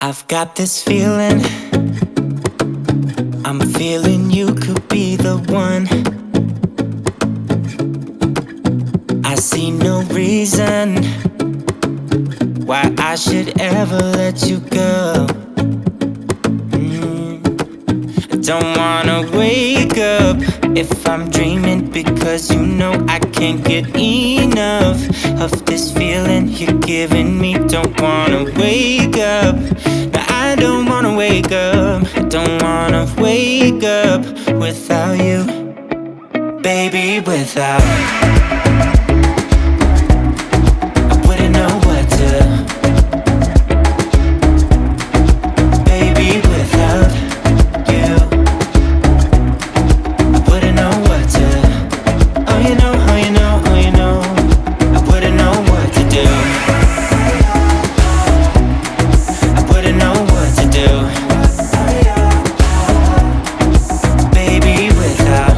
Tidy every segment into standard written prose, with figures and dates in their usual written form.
I've got this feeling, I'm feeling you could be the one. I see no reason why I should ever let you go. I don't wanna wake up if I'm dreaming, because you know I can't get enough of this feeling you're giving me. Don't wanna wake up, no, I don't wanna wake up. I don't wanna wake up without you, baby, without. I wouldn't know what to, baby, without you. I wouldn't know what to, oh you know, oh you know, oh you know. I wouldn't know what to do, I wouldn't know what to do, baby, without.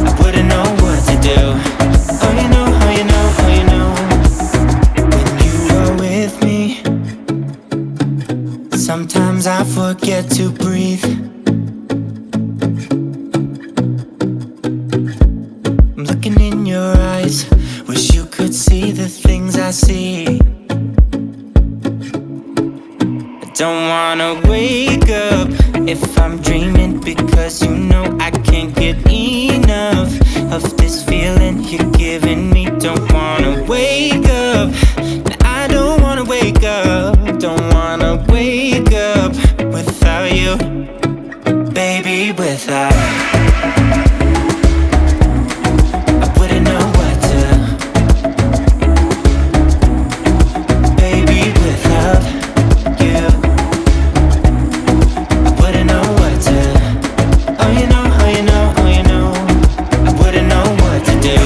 I wouldn't know what to do, oh you know, oh you know, oh you know. When you are with me, sometimes I forget to breathe. I'm looking in your eyes, wish you could see the things I see. I don't wanna wake up if I'm dreaming, because you know I can't get enough of this feeling you're giving me. Don't wanna wake up, no, I don't wanna wake up. Don't wanna wake up without you, baby, without. I wouldn't know what to, baby, without you. I wouldn't know what to, oh you know, oh you know, oh you know. I wouldn't know what to do,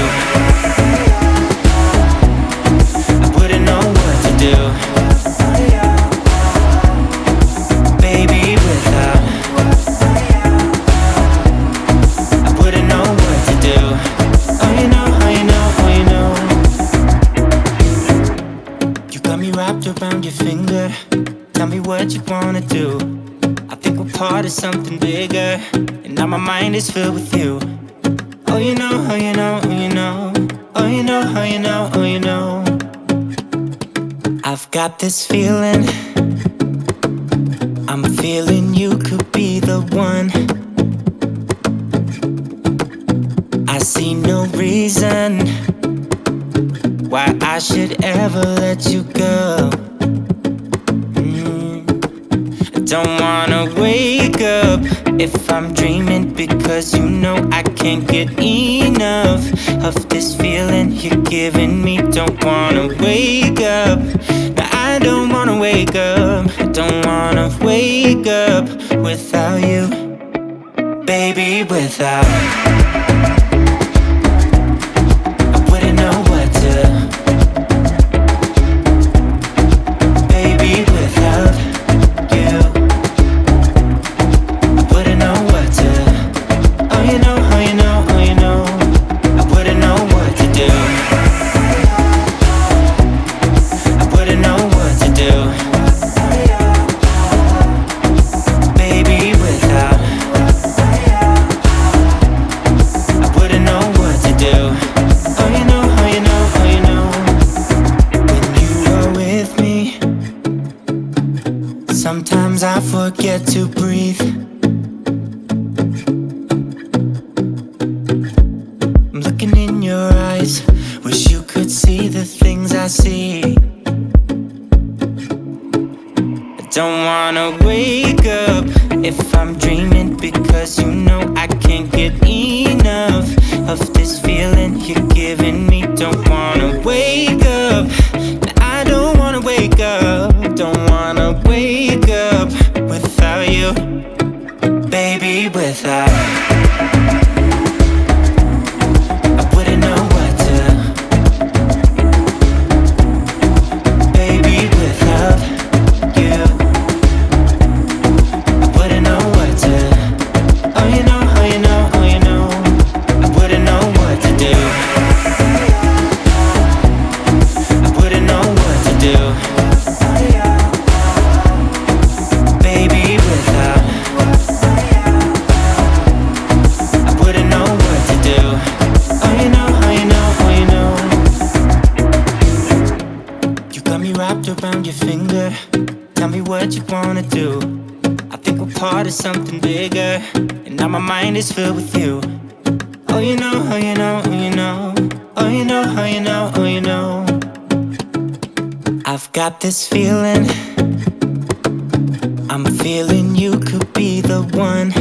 I wouldn't know what to do, baby, without. I wouldn't know what to do, oh you know, oh you know, oh you know. You got me wrapped around your finger, tell me what you wanna do. I think we're part of something bigger, and now my mind is filled with you. Oh you know, oh you know, oh you know. Oh you know, oh you know, oh you know. I've got this feeling, I'm feeling you could be the one. I see no reason why I should ever let you go. I don't wanna wake up if I'm dreaming, because you know I can't get enough of this feeling you're giving me. Don't wanna wake up, no, I don't wanna wake up. I don't wanna wake up without you, baby, without. I wouldn't know what to, baby, without you. I wouldn't know what to, oh you know, oh you know, oh you know. I wouldn't know what to do, I wouldn't know what to do, baby, without. I wouldn't know what to do, oh you know, oh you know, oh you know. When you are with me, sometimes I forget to breathe. I'm looking in your eyes, wish you could see the things I see. I don't wanna wake up if I'm dreaming, because you know I can't get enough of this feeling you're giving me. Don't wanna wake up, no, I don't wanna wake up. Don't wanna wake up without you, baby, without. I wouldn't know what to, baby, without you. I wouldn't know what to, oh you know, oh you know, oh you know. I wouldn't know what to do, I wouldn't know what to do, Baby, without I wouldn't know what to do. Oh, you know, oh, you know, oh, you know. You got me wrapped around your finger. Tell me what you wanna do. I think we're part of something bigger, and now my mind is filled with you. Oh, you know, oh, you know, oh, you know. Oh, you know, oh, you know, oh, you know. I've got this feeling, I'm feeling you could be the one.